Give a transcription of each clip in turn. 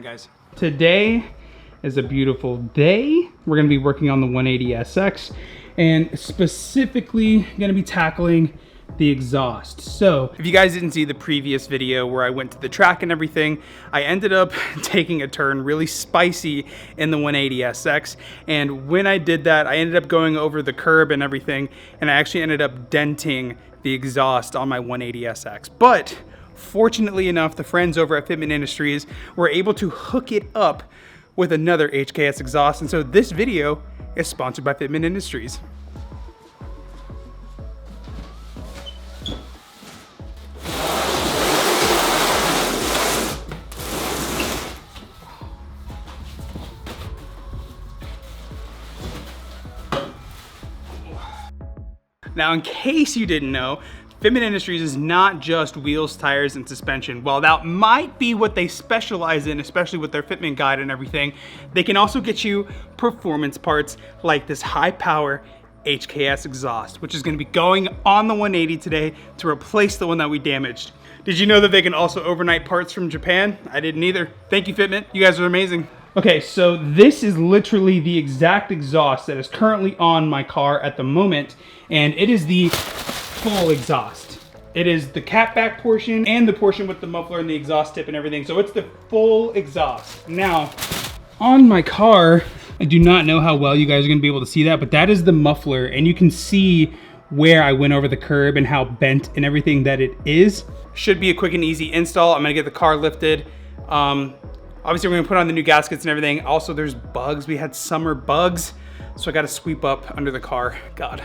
Morning, guys. Today is a beautiful day. We're gonna be working on the 180SX and specifically gonna be tackling the exhaust. So if you guys didn't see the previous video where I went to the track and everything, I ended up taking a turn really spicy in the 180SX. And when I did that, I ended up going over the curb and everything, and I actually ended up denting the exhaust on my 180SX. But fortunately enough, the friends over at Fitment Industries were able to hook it up with another HKS exhaust. And so this video is sponsored by Fitment Industries. Now, in case you didn't know, Fitment Industries is not just wheels, tires, and suspension. While that might be what they specialize in, especially with their fitment guide and everything, they can also get you performance parts like this Hi-Power HKS exhaust, which is gonna be going on the 180 today to replace the one that we damaged. Did you know that they can also overnight parts from Japan? I didn't either. Thank you, Fitment. You guys are amazing. Okay, so this is literally the exact exhaust that is currently on my car at the moment, and it is the full exhaust. It is the catback portion and the portion with the muffler and the exhaust tip and everything, so it's the full exhaust. Now, on my car, I do not know how well you guys are gonna be able to see that, but that is the muffler, and you can see where I went over the curb and how bent and everything that it is. Should be a quick and easy install. I'm gonna get the car lifted. Obviously, we're gonna put on the new gaskets and everything. Also, there's bugs. We had summer bugs, so I gotta sweep up under the car. God.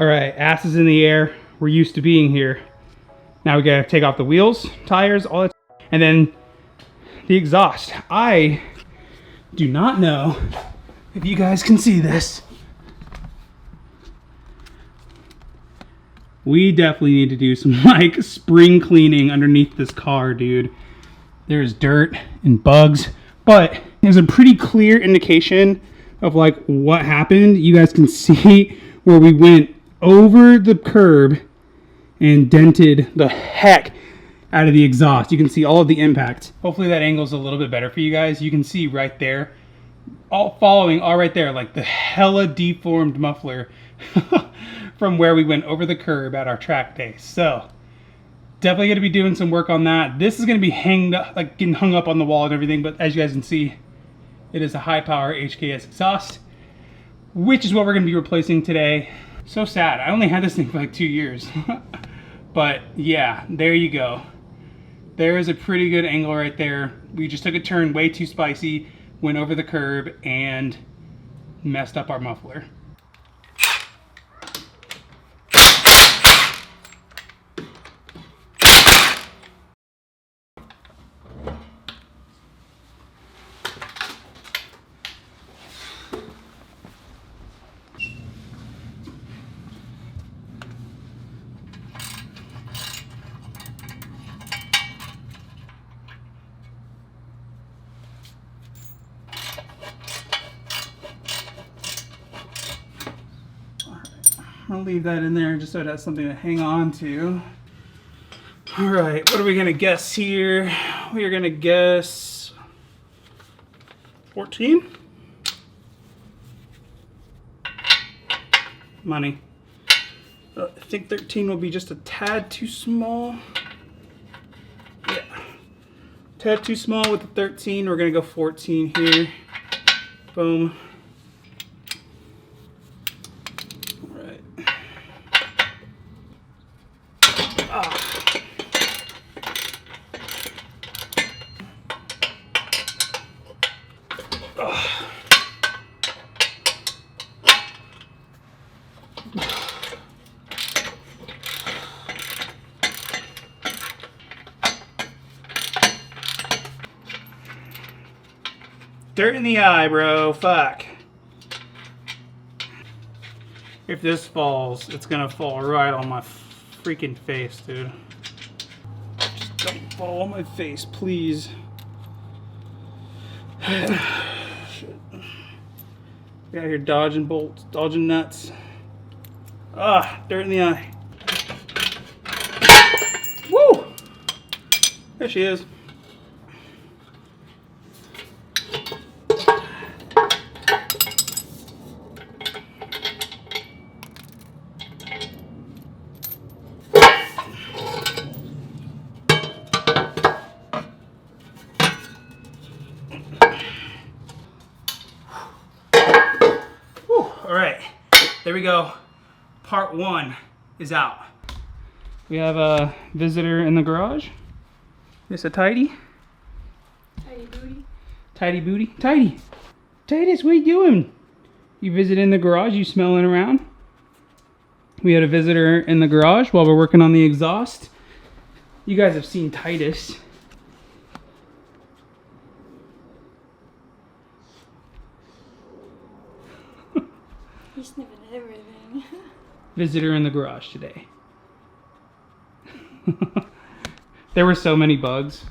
All right, ass is in the air. We're used to being here. Now we gotta take off the wheels, tires, all that, and then the exhaust. I do not know if you guys can see this. We definitely need to do some like spring cleaning underneath this car, dude. There's dirt and bugs, but there's a pretty clear indication of like what happened. You guys can see where we went over the curb and dented the heck out of the exhaust. You can see all of the impact. Hopefully that angle is a little bit better for you guys. You can see right there, all right there, like the hella deformed muffler from where we went over the curb at our track day. So definitely gonna be doing some work on that. This is gonna be hanged up, like getting hung up on the wall and everything, but as you guys can see, it is a Hi-Power HKS exhaust, which is what we're gonna be replacing today. So sad. I only had this thing for like 2 years. But yeah, there you go. There is a pretty good angle right there. We just took a turn way too spicy, went over the curb, and messed up our muffler. I'll leave that in there just so it has something to hang on to. All right, what are we gonna guess here? We are gonna guess 14? Money. I think 13 will be just a tad too small. Yeah, tad too small with the 13. We're gonna go 14 here. Boom. Dirt in the eye, bro. Fuck. If this falls, it's gonna fall right on my freaking face, dude. Just don't fall on my face, please. Shit. Get out here dodging bolts, dodging nuts. Ah, dirt in the eye. Woo! There she is. All right, there we go. Part 1 is out. We have a visitor in the garage. This a tidy? Tidy booty. Tidy booty? Tidy! Titus, what are you doing? You visiting the garage? You smelling around? We had a visitor in the garage while we're working on the exhaust. You guys have seen Titus. He's sniffing everything. Visitor in the garage today. There were so many bugs.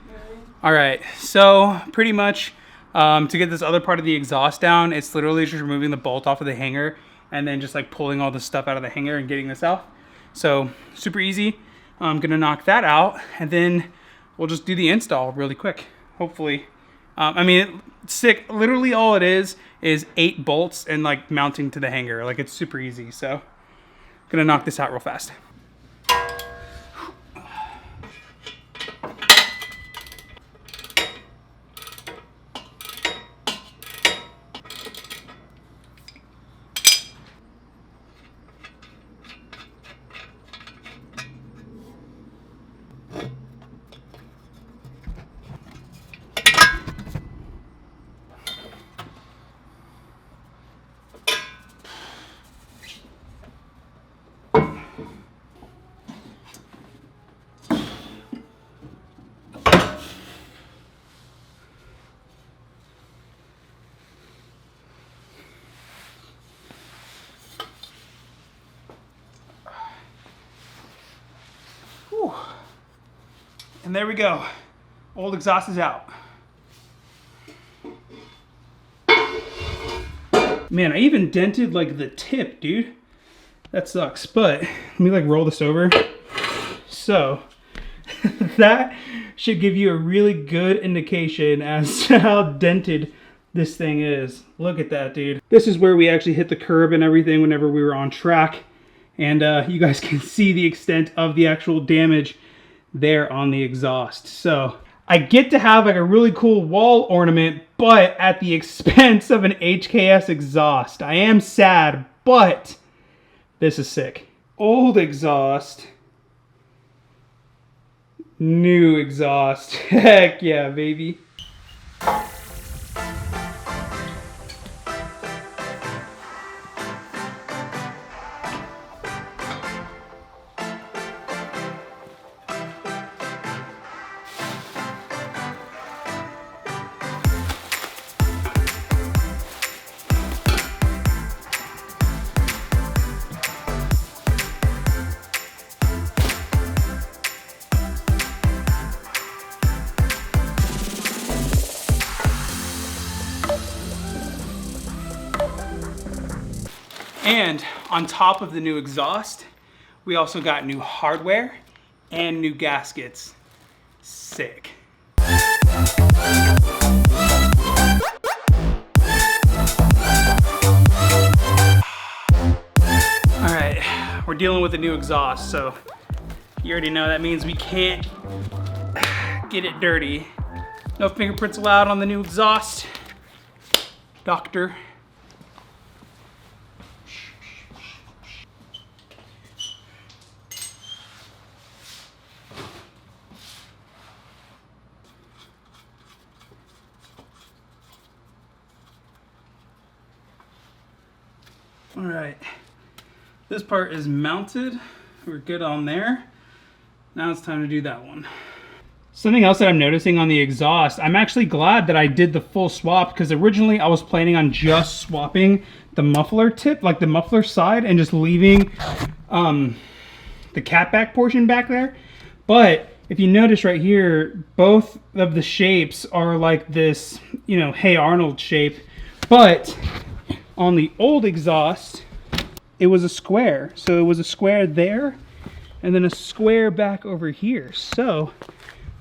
Really? All right, so pretty much to get this other part of the exhaust down, it's literally just removing the bolt off of the hanger and then just like pulling all the stuff out of the hanger and getting this out. So super easy. I'm gonna knock that out and then we'll just do the install really quick, hopefully. I mean, sick. Literally all it is 8 bolts and like mounting to the hanger. Like it's super easy. So gonna knock this out real fast. Whew. And there we go. Old exhaust is out. Man, I even dented like the tip, dude. That sucks, but let me like roll this over. So that should give you a really good indication as to how dented this thing is. Look at that, dude. This is where we actually hit the curb and everything whenever we were on track. And you guys can see the extent of the actual damage there on the exhaust. So I get to have like a really cool wall ornament, but at the expense of an HKS exhaust. I am sad, but this is sick. Old exhaust. New exhaust. Heck yeah, baby. And on top of the new exhaust, we also got new hardware and new gaskets. Sick. All right, we're dealing with a new exhaust, so you already know that means we can't get it dirty. No fingerprints allowed on the new exhaust. Doctor. All right, this part is mounted. We're good on there. Now it's time to do that one. Something else that I'm noticing on the exhaust, I'm actually glad that I did the full swap, because originally I was planning on just swapping the muffler tip, like the muffler side, and just leaving the catback portion back there. But if you notice right here, both of the shapes are like this, you know, Hey Arnold shape. But on the old exhaust, it was a square. So it was a square there, and then a square back over here. So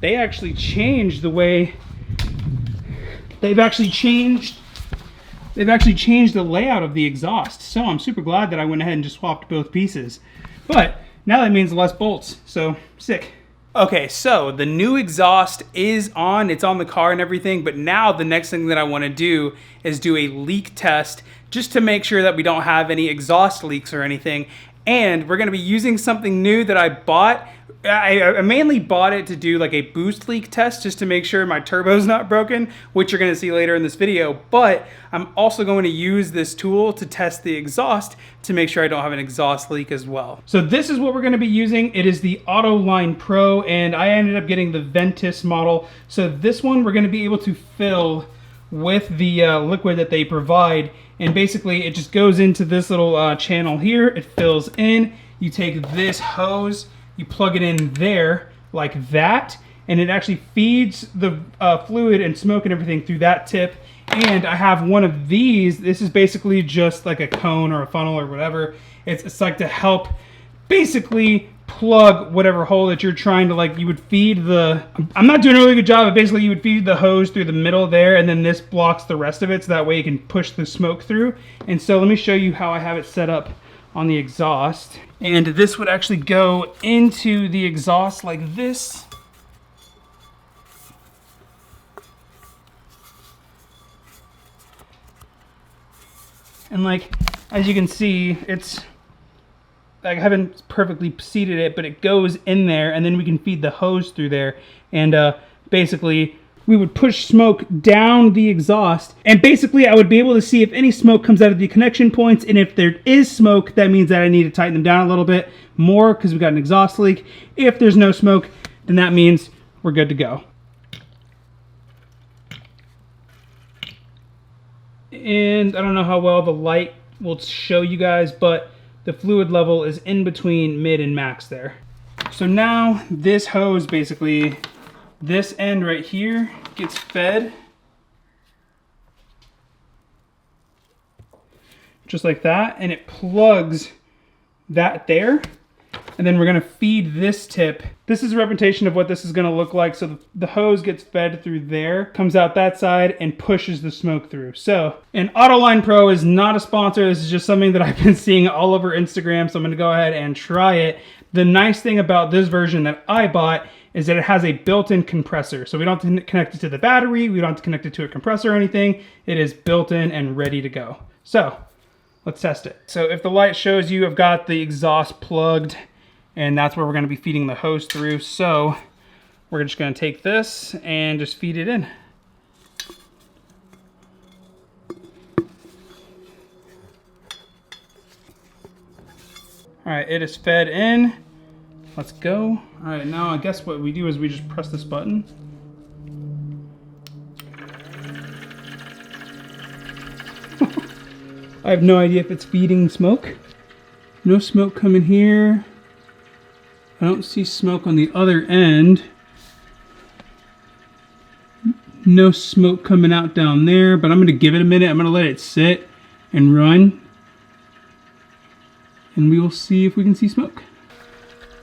they actually changed the way, they've actually changed the layout of the exhaust. So I'm super glad that I went ahead and just swapped both pieces. But now that means less bolts, so sick. Okay, so the new exhaust is on, it's on the car and everything, but now the next thing that I want to do is do a leak test, just to make sure that we don't have any exhaust leaks or anything. And we're going to be using something new that I bought. I mainly bought it to do like a boost leak test, just to make sure my turbo's not broken, which you're going to see later in this video. But I'm also going to use this tool to test the exhaust to make sure I don't have an exhaust leak as well. So this is what we're going to be using. It is the Autoline Pro, and I ended up getting the Ventus model. So this one we're going to be able to fill with the liquid that they provide. And basically it just goes into this little channel here. It fills in. You take this hose, you plug it in there like that, and it actually feeds the fluid and smoke and everything through that tip. And I have one of these. This is basically just like a cone or a funnel or whatever. It's like to help basically plug whatever hole that you're trying to, like, you would feed the, I'm not doing a really good job, but basically you would feed the hose through the middle there, and then this blocks the rest of it, so that way you can push the smoke through. And so let me show you how I have it set up on the exhaust. And this would actually go into the exhaust like this. And like, as you can see, it's, I haven't perfectly seated it, but it goes in there, and then we can feed the hose through there. And basically, we would push smoke down the exhaust, and basically I would be able to see if any smoke comes out of the connection points, and if there is smoke, that means that I need to tighten them down a little bit more because we got an exhaust leak. If there's no smoke, then that means we're good to go. And I don't know how well the light will show you guys, but the fluid level is in between mid and max there. So now this hose, basically, this end right here gets fed just like that, and it plugs that there. And then we're gonna feed this tip. This is a representation of what this is gonna look like. So the hose gets fed through there, comes out that side, and pushes the smoke through. So, and Autoline Pro is not a sponsor. This is just something that I've been seeing all over Instagram, so I'm gonna go ahead and try it. The nice thing about this version that I bought is that it has a built-in compressor. So we don't have to connect it to the battery, we don't have to connect it to a compressor or anything. It is built in and ready to go. So, let's test it. So if the light shows you, I've got the exhaust plugged, and that's where we're going to be feeding the hose through. So we're just going to take this and just feed it in. All right, it is fed in. Let's go. All right, now I guess what we do is we just press this button. I have no idea if it's feeding smoke. No smoke coming here. I don't see smoke on the other end. No smoke coming out down there, but I'm gonna give it a minute. I'm gonna let it sit and run, and we will see if we can see smoke.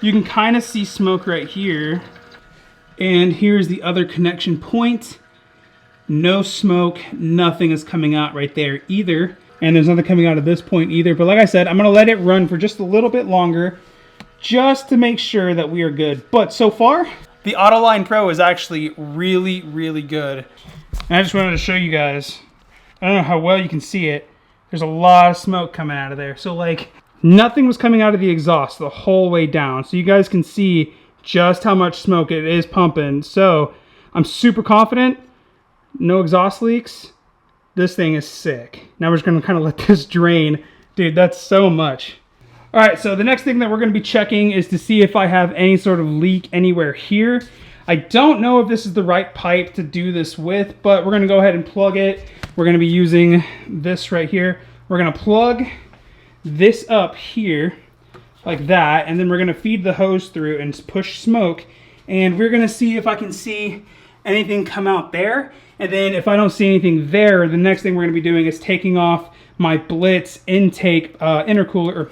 You can kind of see smoke right here, and here's the other connection point. No smoke, nothing is coming out right there either, and there's nothing coming out of this point either. But like I said, I'm gonna let it run for just a little bit longer, just to make sure that we are good. But so far, the Autoline Pro is actually really, really good. And I just wanted to show you guys, I don't know how well you can see it, there's a lot of smoke coming out of there. So like, nothing was coming out of the exhaust the whole way down. So you guys can see just how much smoke it is pumping. So I'm super confident, no exhaust leaks. This thing is sick. Now we're just gonna kind of let this drain. Dude, that's so much. All right, so the next thing that we're gonna be checking is to see if I have any sort of leak anywhere here. I don't know if this is the right pipe to do this with, but we're gonna go ahead and plug it. We're gonna be using this right here. We're gonna plug this up here like that, and then we're gonna feed the hose through and push smoke, and we're gonna see if I can see anything come out there. And then if I don't see anything there, the next thing we're gonna be doing is taking off my Blitz intake intercooler, or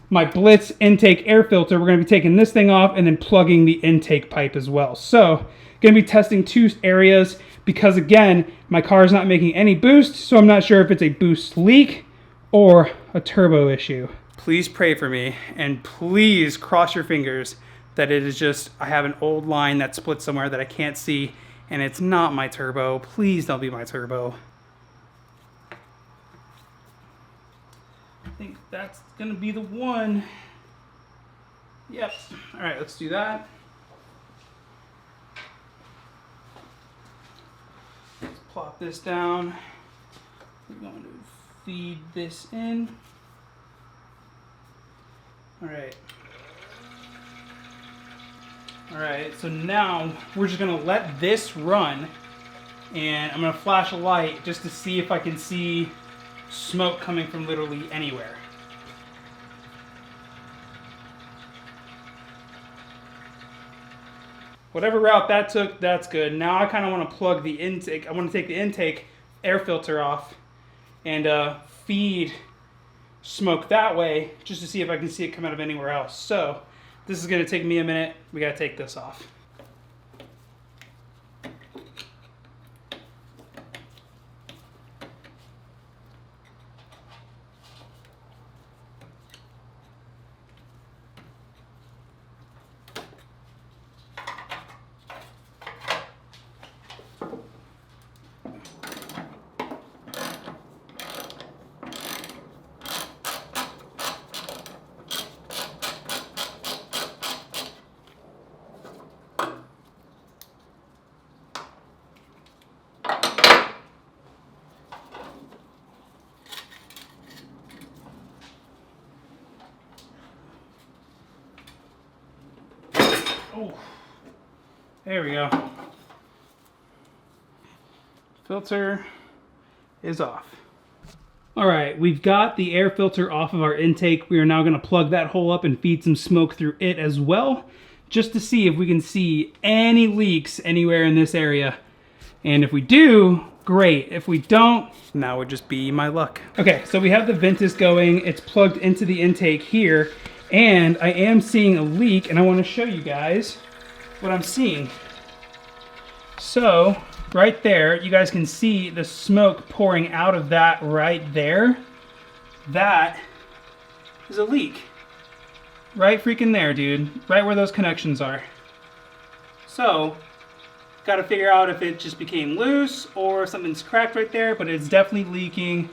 my Blitz intake air filter. We're gonna be taking this thing off and then plugging the intake pipe as well. So gonna be testing 2 areas because again, my car is not making any boost, so I'm not sure if it's a boost leak or a turbo issue. Please pray for me, and please cross your fingers that it is just, I have an old line that splits somewhere that I can't see, and it's not my turbo. Please don't be my turbo. I think that's gonna be the one. Yep. All right, let's do that. Let's plop this down. We're going to feed this in. All right. All right, so now we're just gonna let this run, and I'm gonna flash a light just to see if I can see smoke coming from literally anywhere. Whatever route that took, that's good. Now I kind of want to plug the intake. I want to take the intake air filter off and feed smoke that way just to see if I can see it come out of anywhere else. So this is going to take me a minute. We got to take this off. Oh, there we go. Filter is off. All right, we've got the air filter off of our intake. We are now gonna plug that hole up and feed some smoke through it as well, just to see if we can see any leaks anywhere in this area. And if we do, great. If we don't, now would just be my luck. Okay, so we have the Ventus going. It's plugged into the intake here. And I am seeing a leak, and I want to show you guys what I'm seeing. So, right there, you guys can see the smoke pouring out of that right there. That is a leak. Right freaking there, dude. Right where those connections are. So, got to figure out if it just became loose or something's cracked right there, but it's definitely leaking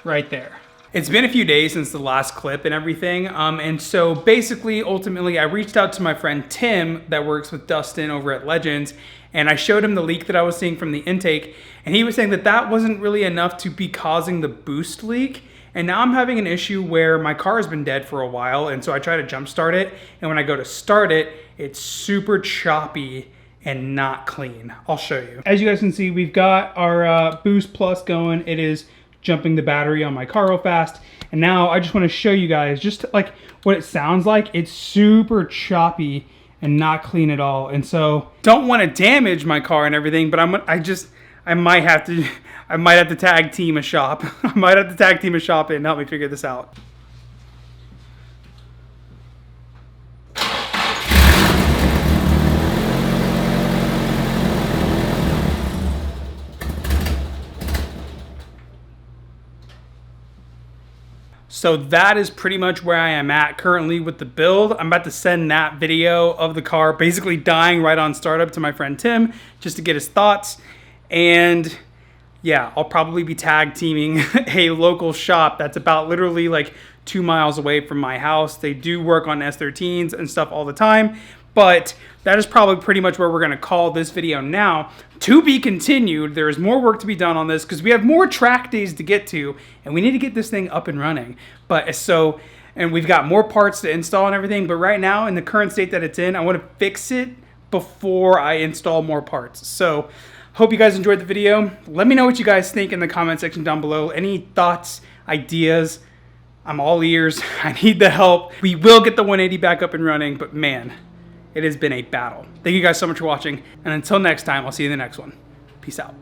right there. It's been a few days since the last clip and everything, and so basically, ultimately, I reached out to my friend Tim that works with Dustin over at Legends, and I showed him the leak that I was seeing from the intake, and he was saying that that wasn't really enough to be causing the boost leak, and now I'm having an issue where my car has been dead for a while, and so I try to jump start it, and when I go to start it, it's super choppy and not clean. I'll show you. As you guys can see, we've got our Boost Plus going. It is jumping the battery on my car real fast. And now I just want to show you guys just like what it sounds like. It's super choppy and not clean at all. And so don't want to damage my car and everything, but I might have to tag team a shop. I might have to tag team a shop and help me figure this out. So that is pretty much where I am at currently with the build. I'm about to send that video of the car basically dying right on startup to my friend Tim just to get his thoughts. And yeah, I'll probably be tag teaming a local shop that's about literally like 2 miles away from my house. They do work on S13s and stuff all the time, but that is probably pretty much where we're gonna call this video now. To be continued. There is more work to be done on this because we have more track days to get to, and we need to get this thing up and running. And we've got more parts to install and everything, but right now in the current state that it's in, I want to fix it before I install more parts. So hope you guys enjoyed the video. Let me know what you guys think in the comment section down below. Any thoughts, ideas? I'm all ears. I need the help. We will get the 180 back up and running, but man, it has been a battle. Thank you guys so much for watching, and until next time, I'll see you in the next one. Peace out.